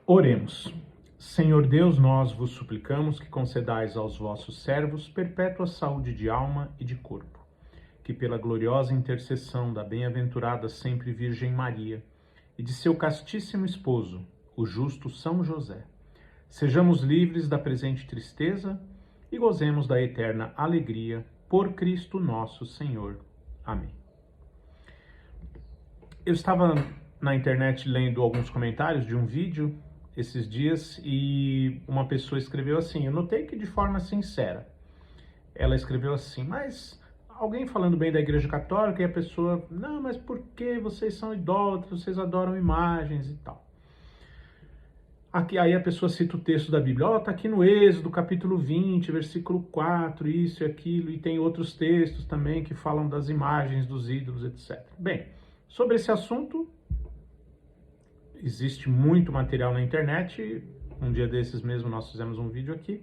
Oremos. Senhor Deus, nós vos suplicamos que concedais aos vossos servos perpétua saúde de alma e de corpo, que pela gloriosa intercessão da bem-aventurada sempre Virgem Maria e de seu castíssimo esposo, o justo São José, sejamos livres da presente tristeza e gozemos da eterna alegria por Cristo nosso Senhor. Amém. Eu estava na internet lendo alguns comentários de um vídeo esses dias e uma pessoa escreveu assim, eu notei que de forma sincera, ela escreveu assim, mas alguém falando bem da Igreja Católica e a pessoa, não, mas por que vocês são idólatras, vocês adoram imagens e tal. Aqui, aí a pessoa cita o texto da Bíblia, tá aqui no Êxodo, capítulo 20, versículo 4, isso e aquilo, e tem outros textos também que falam das imagens, dos ídolos, etc. Bem, sobre esse assunto, existe muito material na internet, um dia desses mesmo nós fizemos um vídeo aqui,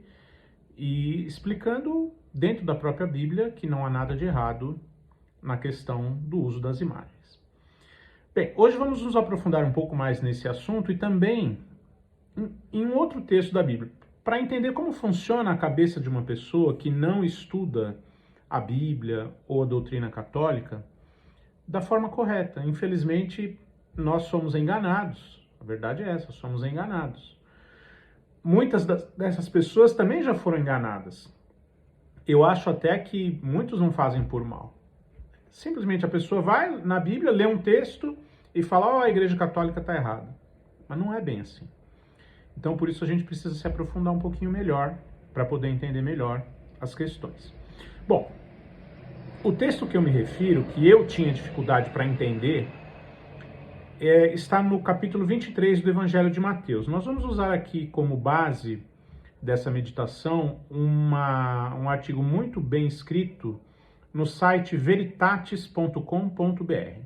e explicando dentro da própria Bíblia que não há nada de errado na questão do uso das imagens. Bem, hoje vamos nos aprofundar um pouco mais nesse assunto e também em um outro texto da Bíblia, para entender como funciona a cabeça de uma pessoa que não estuda a Bíblia ou a doutrina católica da forma correta. Infelizmente, nós somos enganados. A verdade é essa, somos enganados. Muitas dessas pessoas também já foram enganadas. Eu acho até que muitos não fazem por mal. Simplesmente a pessoa vai na Bíblia, lê um texto e fala, a Igreja Católica está errada. Mas não é bem assim. Então, por isso a gente precisa se aprofundar um pouquinho melhor para poder entender melhor as questões. Bom, o texto que eu me refiro, que eu tinha dificuldade para entender, está no capítulo 23 do Evangelho de Mateus. Nós vamos usar aqui como base dessa meditação um artigo muito bem escrito no site veritatis.com.br.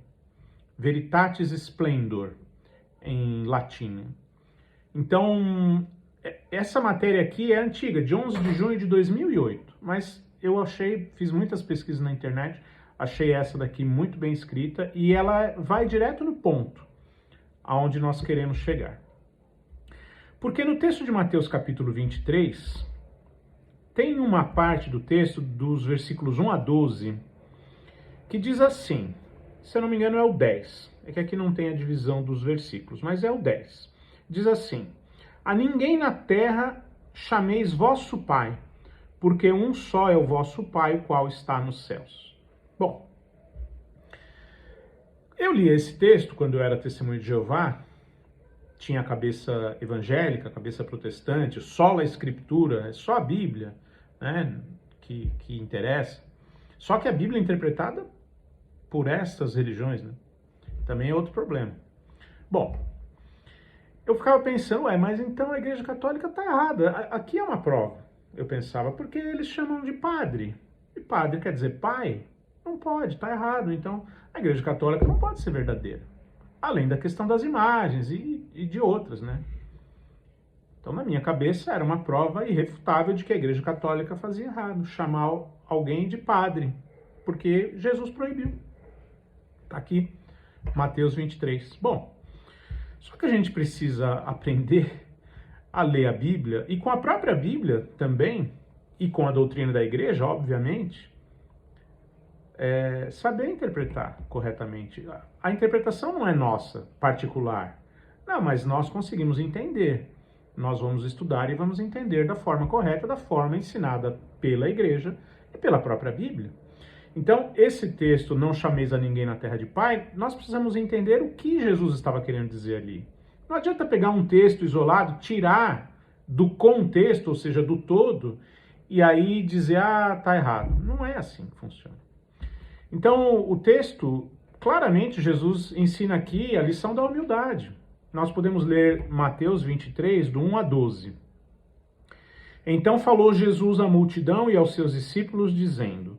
Veritatis Splendor, em latim. Então, essa matéria aqui é antiga, de 11 de junho de 2008, mas eu fiz muitas pesquisas na internet, achei essa daqui muito bem escrita e ela vai direto no ponto aonde nós queremos chegar. Porque no texto de Mateus capítulo 23, tem uma parte do texto, dos versículos 1 a 12, que diz assim, se eu não me engano é o 10, é que aqui não tem a divisão dos versículos, mas é o 10. Diz assim, a ninguém na terra chameis vosso Pai, porque um só é o vosso Pai, o qual está nos céus. Bom, eu li esse texto quando eu era testemunho de Jeová, tinha a cabeça evangélica, a cabeça protestante, só a Escritura, é só a Bíblia, né, que interessa. Só que a Bíblia é interpretada por estas religiões, né, também é outro problema. Bom, eu ficava pensando, mas então a Igreja Católica está errada. Aqui é uma prova, eu pensava, porque eles chamam de padre. E padre quer dizer pai? Não pode, está errado. Então a Igreja Católica não pode ser verdadeira. Além da questão das imagens e de outras, né? Então na minha cabeça era uma prova irrefutável de que a Igreja Católica fazia errado, chamar alguém de padre, porque Jesus proibiu. Está aqui, Mateus 23. Bom, só que a gente precisa aprender a ler a Bíblia, e com a própria Bíblia também, e com a doutrina da igreja, obviamente, saber interpretar corretamente. A interpretação não é nossa, particular. Não, mas nós conseguimos entender. Nós vamos estudar e vamos entender da forma correta, da forma ensinada pela igreja e pela própria Bíblia. Então, esse texto, não chameis a ninguém na terra de pai, nós precisamos entender o que Jesus estava querendo dizer ali. Não adianta pegar um texto isolado, tirar do contexto, ou seja, do todo, e aí dizer, tá errado. Não é assim que funciona. Então, o texto, claramente, Jesus ensina aqui a lição da humildade. Nós podemos ler Mateus 23, do 1 a 12. Então falou Jesus à multidão e aos seus discípulos, dizendo,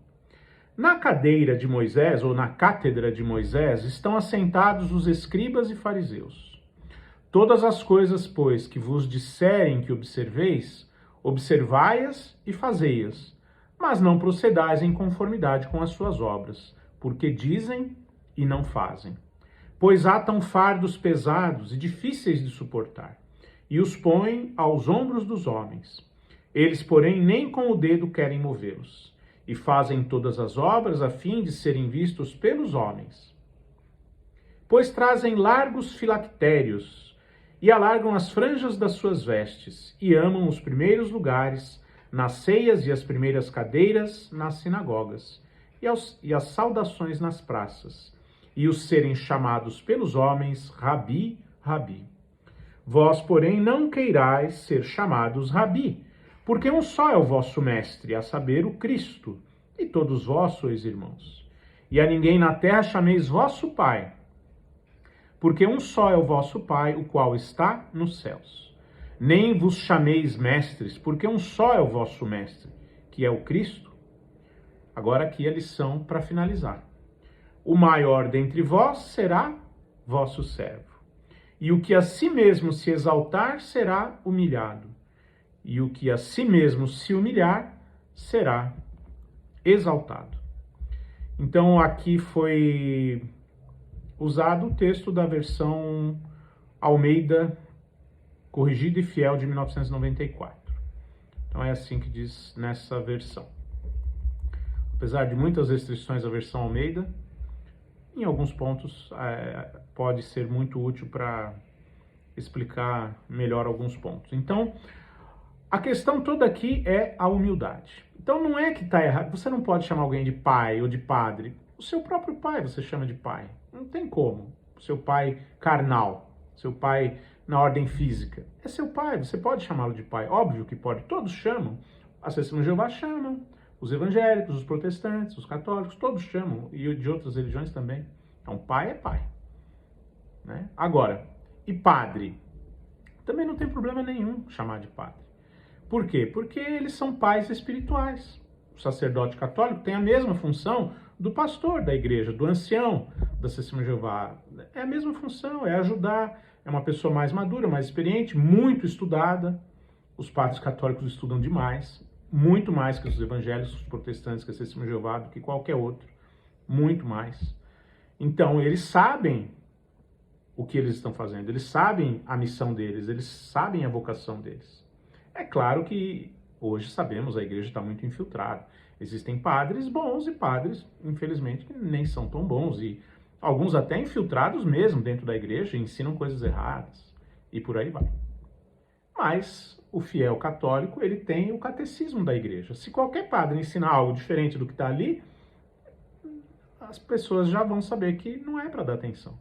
na cadeira de Moisés, ou na cátedra de Moisés, estão assentados os escribas e fariseus. Todas as coisas, pois, que vos disserem que observeis, observai-as e fazei-as, mas não procedais em conformidade com as suas obras, porque dizem e não fazem. Pois atam fardos pesados e difíceis de suportar, e os põem aos ombros dos homens. Eles, porém, nem com o dedo querem movê-los, e fazem todas as obras a fim de serem vistos pelos homens. Pois trazem largos filactérios, e alargam as franjas das suas vestes, e amam os primeiros lugares nas ceias e as primeiras cadeiras nas sinagogas, e as saudações nas praças, e os serem chamados pelos homens Rabi, Rabi. Vós, porém, não queirais ser chamados Rabi, porque um só é o vosso mestre, a saber, o Cristo, e todos vós sois irmãos. E a ninguém na terra chameis vosso Pai, porque um só é o vosso Pai, o qual está nos céus. Nem vos chameis mestres, porque um só é o vosso mestre, que é o Cristo. Agora aqui a lição para finalizar. O maior dentre vós será vosso servo. E o que a si mesmo se exaltar será humilhado. E o que a si mesmo se humilhar será exaltado. Então aqui foi usado o texto da versão Almeida Corrigida e Fiel de 1994. Então é assim que diz nessa versão. Apesar de muitas restrições à versão Almeida, em alguns pontos pode ser muito útil para explicar melhor alguns pontos. Então, a questão toda aqui é a humildade. Então não é que está errado, você não pode chamar alguém de pai ou de padre. O seu próprio pai você chama de pai. Não tem como. O seu pai carnal, seu pai na ordem física. É seu pai, você pode chamá-lo de pai. Óbvio que pode, todos chamam. As Testemunhas de Jeová chamam. Os evangélicos, os protestantes, os católicos, todos chamam, e de outras religiões também. Então, pai é pai. Né? Agora, e padre? Também não tem problema nenhum chamar de padre. Por quê? Porque eles são pais espirituais. O sacerdote católico tem a mesma função do pastor da igreja, do ancião da Testemunhas de Jeová. É a mesma função, é ajudar, é uma pessoa mais madura, mais experiente, muito estudada. Os padres católicos estudam demais. Muito mais que os evangélicos, os protestantes, que a Testemunhas de Jeová, do que qualquer outro. Muito mais. Então, eles sabem o que eles estão fazendo. Eles sabem a missão deles. Eles sabem a vocação deles. É claro que hoje sabemos, a igreja está muito infiltrada. Existem padres bons e padres, infelizmente, que nem são tão bons. E alguns até infiltrados mesmo dentro da igreja, ensinam coisas erradas. E por aí vai. Mas o fiel católico, ele tem o catecismo da igreja. Se qualquer padre ensinar algo diferente do que está ali, as pessoas já vão saber que não é para dar atenção.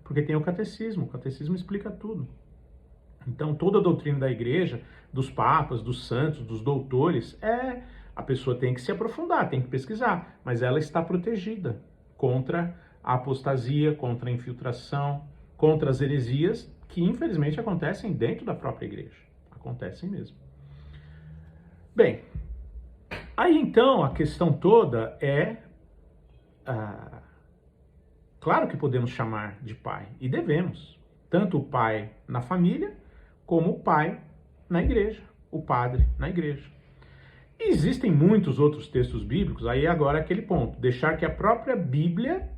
Porque tem o catecismo explica tudo. Então, toda a doutrina da igreja, dos papas, dos santos, dos doutores, a pessoa tem que se aprofundar, tem que pesquisar, mas ela está protegida contra a apostasia, contra a infiltração, contra as heresias que infelizmente acontecem dentro da própria igreja. Acontecem mesmo. Bem, aí então a questão toda é, claro que podemos chamar de pai, e devemos, tanto o pai na família, como o pai na igreja, o padre na igreja. E existem muitos outros textos bíblicos, aí agora é aquele ponto, deixar que a própria Bíblia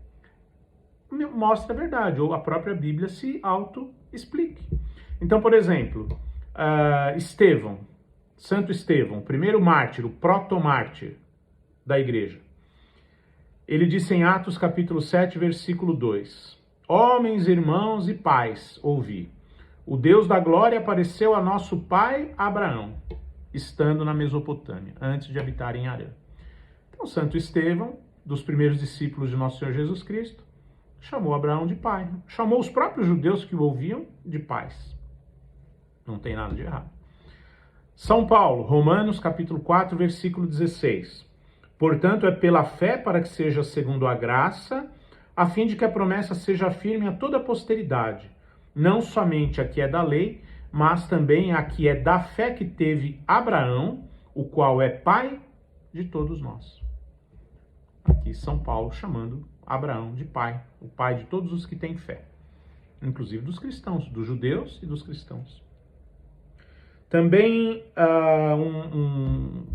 mostre a verdade, ou a própria Bíblia se auto-explique. Então, por exemplo, Estevão, Santo Estevão, o primeiro mártir, o protomártir da igreja. Ele disse em Atos capítulo 7, versículo 2: Homens, irmãos e pais, ouvi. O Deus da glória apareceu a nosso pai Abraão, estando na Mesopotâmia, antes de habitar em Harã. Então, Santo Estevão, dos primeiros discípulos de nosso Senhor Jesus Cristo, chamou Abraão de pai. Chamou os próprios judeus que o ouviam de pais. Não tem nada de errado. São Paulo, Romanos capítulo 4, versículo 16. Portanto, é pela fé para que seja segundo a graça, a fim de que a promessa seja firme a toda a posteridade, não somente a que é da lei, mas também a que é da fé que teve Abraão, o qual é pai de todos nós. Aqui São Paulo chamando Abraão de pai, o pai de todos os que têm fé, inclusive dos cristãos, dos judeus e dos cristãos. Também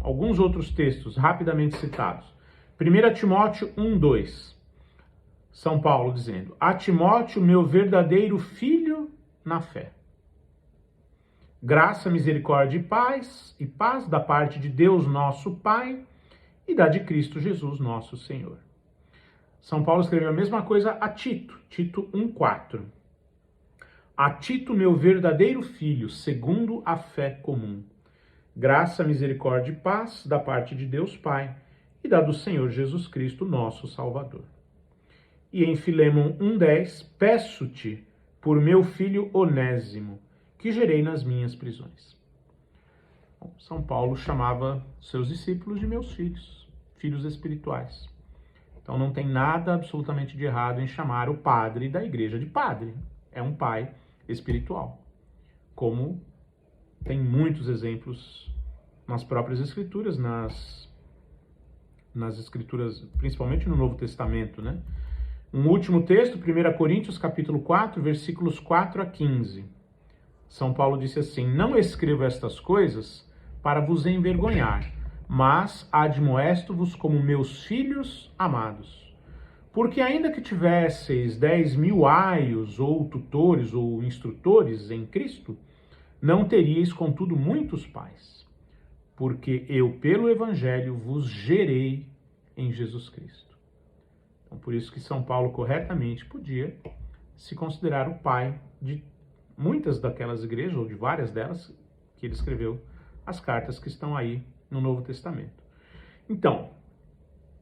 alguns outros textos rapidamente citados. 1 Timóteo 1:2. São Paulo dizendo: A Timóteo, meu verdadeiro filho na fé. Graça, misericórdia e paz da parte de Deus nosso Pai e da de Cristo Jesus nosso Senhor. São Paulo escreveu a mesma coisa a Tito, Tito 1,4. A Tito, meu verdadeiro filho, segundo a fé comum. Graça, misericórdia e paz da parte de Deus Pai e da do Senhor Jesus Cristo, nosso Salvador. E em Filemon 1,10, peço-te por meu filho Onésimo, que gerei nas minhas prisões. Bom, São Paulo chamava seus discípulos de meus filhos, filhos espirituais. Então não tem nada absolutamente de errado em chamar o padre da igreja de padre. É um pai espiritual. Como tem muitos exemplos nas próprias escrituras, nas escrituras, principalmente no Novo Testamento, né? Um último texto, 1 Coríntios capítulo 4, versículos 4 a 15. São Paulo disse assim: não escrevo estas coisas para vos envergonhar, mas admoesto-vos como meus filhos amados. Porque ainda que tivesseis 10.000 aios, ou tutores, ou instrutores em Cristo, não teríeis, contudo, muitos pais. Porque eu, pelo Evangelho, vos gerei em Jesus Cristo. Então, por isso que São Paulo corretamente podia se considerar o pai de muitas daquelas igrejas, ou de várias delas, que ele escreveu as cartas que estão aí no Novo Testamento. Então,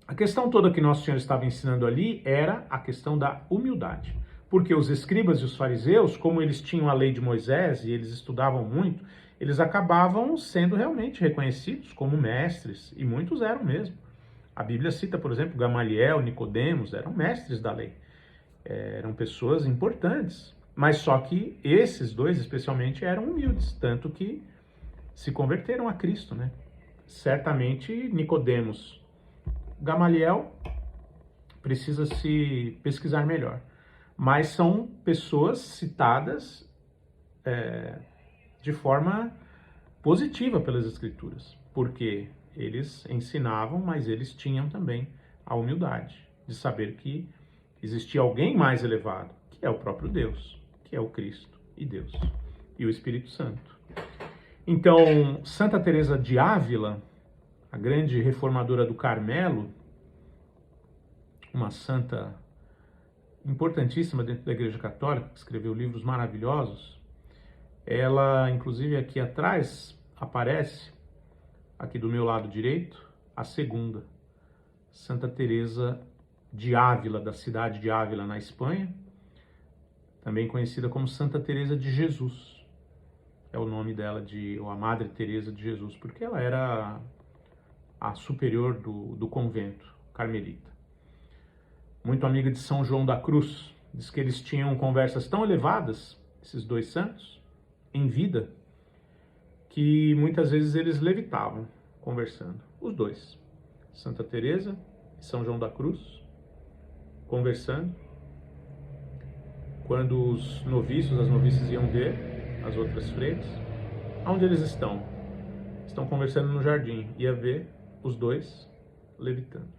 a questão toda que Nosso Senhor estava ensinando ali era a questão da humildade. Porque os escribas e os fariseus, como eles tinham a lei de Moisés e eles estudavam muito, eles acabavam sendo realmente reconhecidos como mestres, e muitos eram mesmo. A Bíblia cita, por exemplo, Gamaliel, Nicodemos, eram mestres da lei. Eram pessoas importantes. Mas só que esses dois, especialmente, eram humildes, tanto que se converteram a Cristo, né? Certamente, Nicodemos, Gamaliel, precisa se pesquisar melhor. Mas são pessoas citadas de forma positiva pelas Escrituras, porque eles ensinavam, mas eles tinham também a humildade de saber que existia alguém mais elevado, que é o próprio Deus, que é o Cristo e Deus e o Espírito Santo. Então, Santa Teresa de Ávila, a grande reformadora do Carmelo, uma santa importantíssima dentro da Igreja Católica, que escreveu livros maravilhosos, ela, inclusive aqui atrás, aparece, aqui do meu lado direito, a segunda, Santa Teresa de Ávila, da cidade de Ávila, na Espanha, também conhecida como Santa Teresa de Jesus. É o nome dela, ou a Madre Teresa de Jesus, porque ela era a superior do convento carmelita. Muito amiga de São João da Cruz. Diz que eles tinham conversas tão elevadas, esses dois santos, em vida, que muitas vezes eles levitavam conversando. Os dois, Santa Teresa e São João da Cruz, conversando. Quando os noviços, as noviças iam ver as outras freiras, onde eles estão? Estão conversando no jardim. Ia ver os dois levitando.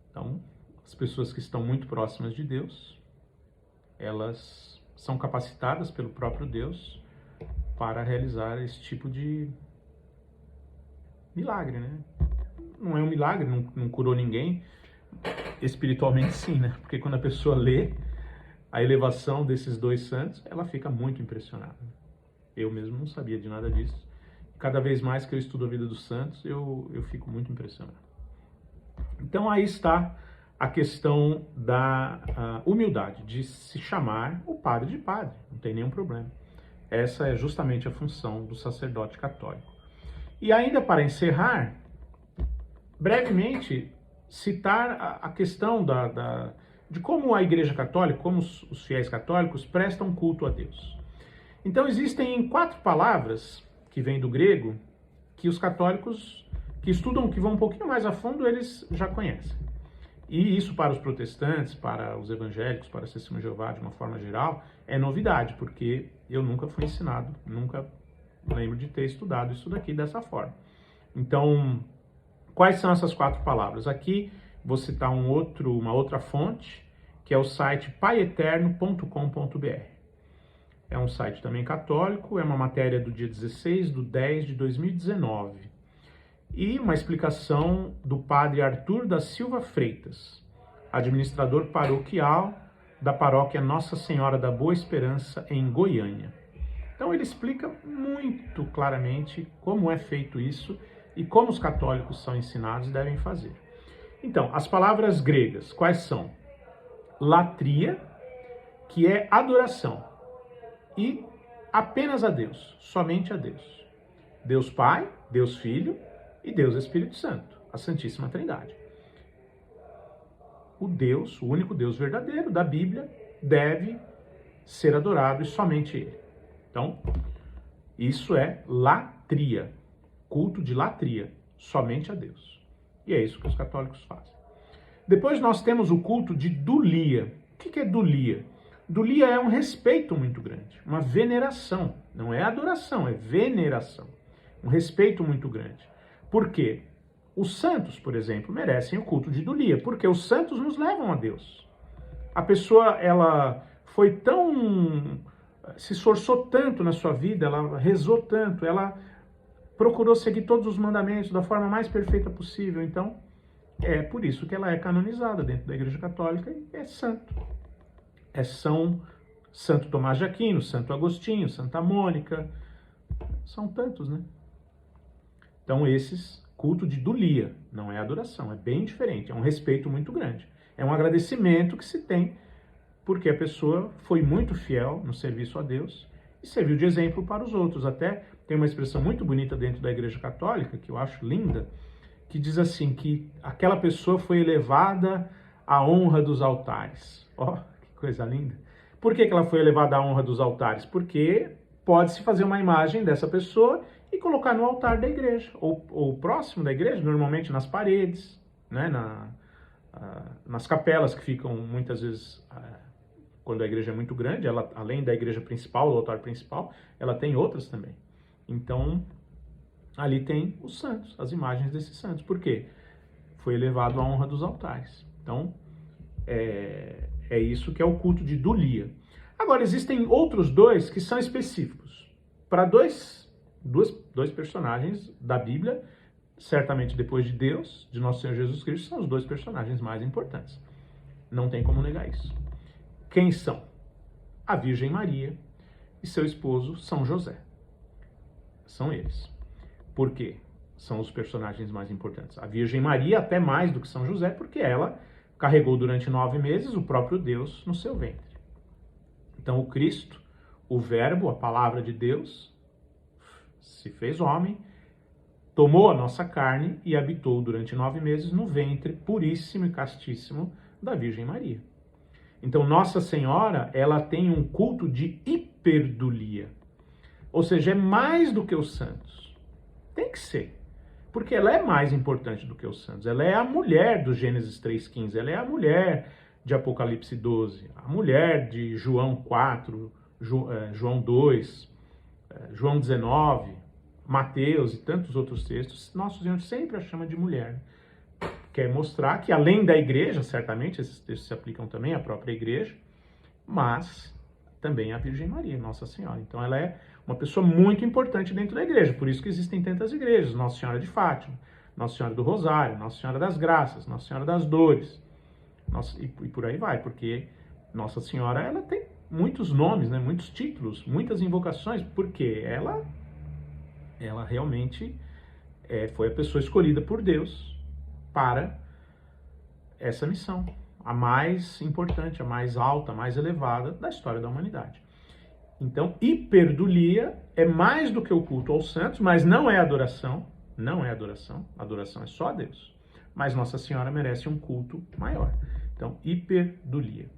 Então, as pessoas que estão muito próximas de Deus, elas são capacitadas pelo próprio Deus para realizar esse tipo de milagre, né? Não é um milagre, não curou ninguém, espiritualmente sim, né? Porque quando a pessoa lê a elevação desses dois santos, ela fica muito impressionada. Eu mesmo não sabia de nada disso. Cada vez mais que eu estudo a vida dos santos, eu fico muito impressionado. Então aí está a questão da humildade, de se chamar o padre de padre, não tem nenhum problema. Essa é justamente a função do sacerdote católico. E ainda para encerrar, brevemente citar a questão de como a Igreja Católica, como os fiéis católicos prestam culto a Deus. Então existem 4 palavras que vêm do grego que os católicos que estudam, que vão um pouquinho mais a fundo, eles já conhecem. E isso para os protestantes, para os evangélicos, para a Testemunha de Jeová de uma forma geral, é novidade, porque eu nunca fui ensinado, nunca lembro de ter estudado isso daqui dessa forma. Então, quais são essas 4 palavras? Aqui vou citar uma outra fonte, que é o site paieterno.com.br. É um site também católico, é uma matéria do dia 16/10/2019. E uma explicação do padre Arthur da Silva Freitas, administrador paroquial da paróquia Nossa Senhora da Boa Esperança, em Goiânia. Então ele explica muito claramente como é feito isso e como os católicos são ensinados e devem fazer. Então, as palavras gregas, quais são? Latria, que é adoração, e apenas a Deus, somente a Deus. Deus Pai, Deus Filho e Deus Espírito Santo, a Santíssima Trindade. O Deus, o único Deus verdadeiro da Bíblia, deve ser adorado e somente Ele. Então, isso é latria, culto de latria, somente a Deus. E é isso que os católicos fazem. Depois nós temos o culto de dulia. O que é dulia? Dulia é um respeito muito grande, uma veneração. Não é adoração, é veneração. Um respeito muito grande. Por quê? Os santos, por exemplo, merecem o culto de dulia, porque os santos nos levam a Deus. A pessoa, ela foi se esforçou tanto na sua vida, ela rezou tanto, ela procurou seguir todos os mandamentos da forma mais perfeita possível. Então, é por isso que ela é canonizada dentro da Igreja Católica e é santo. É Santo Tomás de Aquino, Santo Agostinho, Santa Mônica, são tantos, né? Então esses, culto de dulia, não é adoração, é bem diferente, é um respeito muito grande. É um agradecimento que se tem porque a pessoa foi muito fiel no serviço a Deus e serviu de exemplo para os outros. Até tem uma expressão muito bonita dentro da Igreja Católica, que eu acho linda, que diz assim, que aquela pessoa foi elevada à honra dos altares. Ó, que coisa linda. Por que ela foi elevada à honra dos altares? Porque pode-se fazer uma imagem dessa pessoa e colocar no altar da igreja, ou próximo da igreja, normalmente nas paredes, né, nas capelas que ficam muitas vezes, quando a igreja é muito grande, ela, além da igreja principal, do altar principal, ela tem outras também. Então, ali tem os santos, as imagens desses santos. Por quê? Foi elevado à honra dos altares. Então, é isso que é o culto de dulia. Agora, existem outros dois que são específicos. Para dois personagens da Bíblia, certamente depois de Deus, de nosso Senhor Jesus Cristo, são os dois personagens mais importantes. Não tem como negar isso. Quem são? A Virgem Maria e seu esposo São José. São eles. Por quê? São os personagens mais importantes. A Virgem Maria até mais do que São José, porque ela carregou durante 9 meses o próprio Deus no seu ventre. Então o Cristo, o Verbo, a palavra de Deus, se fez homem, tomou a nossa carne e habitou durante 9 meses no ventre puríssimo e castíssimo da Virgem Maria. Então Nossa Senhora, ela tem um culto de hiperdulia. Ou seja, é mais do que os santos. Tem que ser. Porque ela é mais importante do que os santos. Ela é a mulher do Gênesis 3,15. Ela é a mulher de Apocalipse 12. A mulher de João 4, João 2, João 19, Mateus e tantos outros textos. Nosso Senhor sempre a chama de mulher. Quer mostrar que além da igreja, certamente, esses textos se aplicam também à própria igreja, mas também à Virgem Maria, Nossa Senhora. Então ela é uma pessoa muito importante dentro da igreja, por isso que existem tantas igrejas, Nossa Senhora de Fátima, Nossa Senhora do Rosário, Nossa Senhora das Graças, Nossa Senhora das Dores, e por aí vai, porque Nossa Senhora, ela tem muitos nomes, né, muitos títulos, muitas invocações, porque ela realmente foi a pessoa escolhida por Deus para essa missão, a mais importante, a mais alta, a mais elevada da história da humanidade. Então, hiperdulia é mais do que o culto aos santos, mas não é adoração, adoração é só a Deus. Mas Nossa Senhora merece um culto maior. Então, hiperdulia.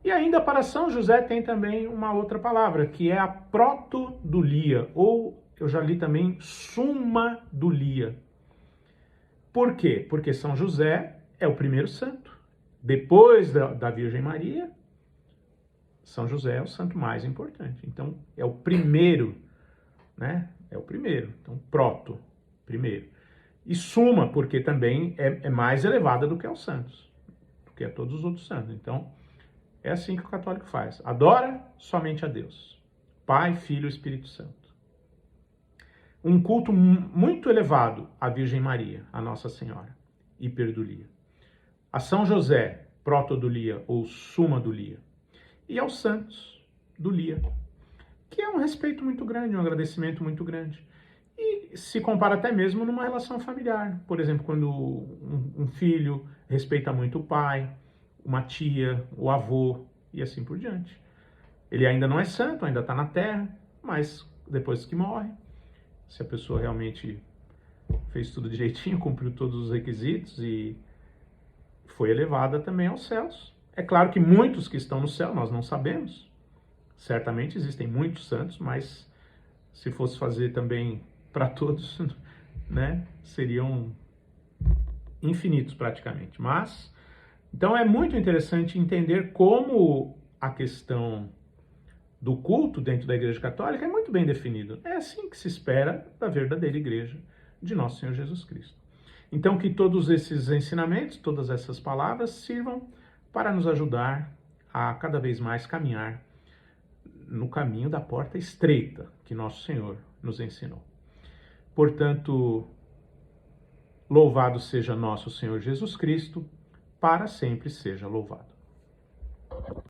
E ainda para São José tem também uma outra palavra, que é a protodulia, ou eu já li também sumadulia. Por quê? Porque São José é o primeiro santo. Depois da Virgem Maria, São José é o santo mais importante. Então, é o primeiro, né? É o primeiro. Então, primeiro. E suma, porque também é mais elevada do que aos santos, do que a todos os outros santos. Então, é assim que o católico faz. Adora somente a Deus. Pai, Filho e Espírito Santo. Um culto muito elevado à Virgem Maria, a Nossa Senhora, hiperdulia. A São José, protodulia ou sumadulia. E aos santos, dulia. Que é um respeito muito grande, um agradecimento muito grande. E se compara até mesmo numa relação familiar. Por exemplo, quando um filho respeita muito o pai, uma tia, o avô e assim por diante. Ele ainda não é santo, ainda está na terra, mas depois que morre, se a pessoa realmente fez tudo direitinho, cumpriu todos os requisitos e foi elevada também aos céus. É claro que muitos que estão no céu nós não sabemos. Certamente existem muitos santos, mas se fosse fazer também para todos, né, seriam infinitos praticamente. Mas, então é muito interessante entender como a questão do culto dentro da Igreja Católica é muito bem definido. É assim que se espera da verdadeira Igreja de Nosso Senhor Jesus Cristo. Então, que todos esses ensinamentos, todas essas palavras sirvam para nos ajudar a cada vez mais caminhar no caminho da porta estreita que Nosso Senhor nos ensinou. Portanto, louvado seja nosso Senhor Jesus Cristo, para sempre seja louvado.